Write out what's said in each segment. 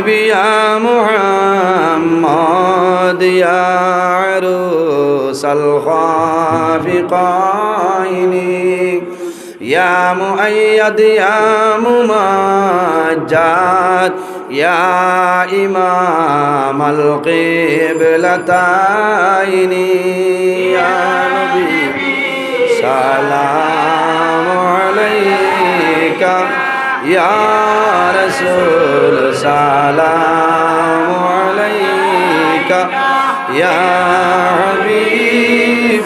يا محمد يا عروس الخافقين يا مؤيد يا ممجد يا إمام القبلتين يا نبي سلام عليك يا رسول سلام عليك يا حبيب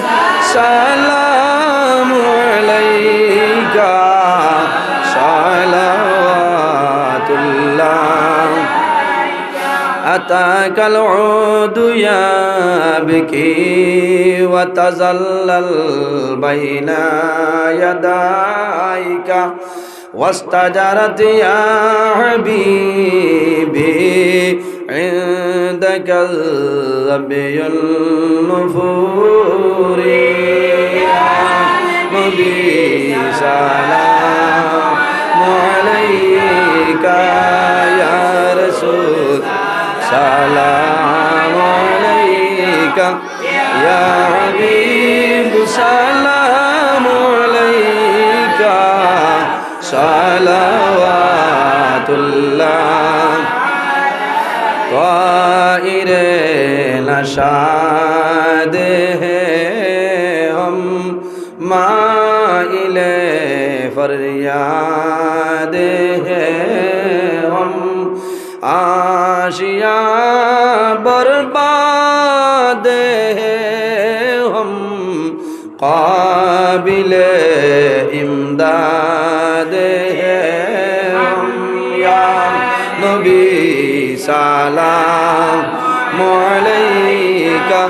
سلام عليك صلوات الله أتاك العود يبكي وتزلل بين يديك واستجرت يا حبيبي عندك الظبي النفور يا نبي سلام عليك يا رسول سلام عليك يا حبيب سلام عليك صلوات الله طائر نشاد हैं हम माइले फरियाद हैं हम आशिया बर्बाद हैं हम काबिले इमदाद हैं हम या नबी सलाम अलैका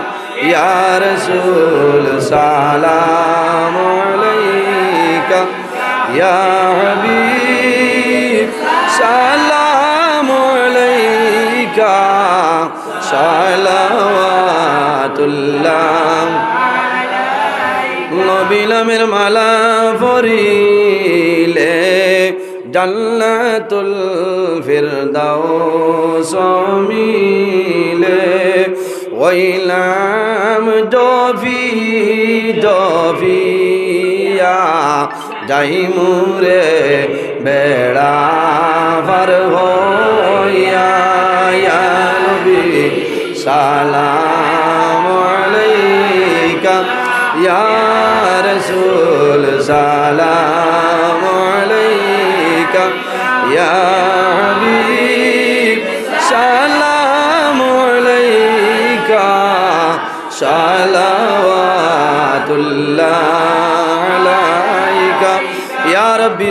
या रसूल सलाम अलैका या हबीब सलाम अलैका सलावातुल्लाह নবিলামের মালা পরিলে জান্নাতুল ফিরদাউস মিলে ওইলাম জফি জফিয়া যাই মুরে বেড়া পার হইয়া ইয়া নবী সালাম আলাইকা या रसूल सलाम अलैका या हबीब सलाम अलैका सलावातुल्लाह अलैका या रब्बी।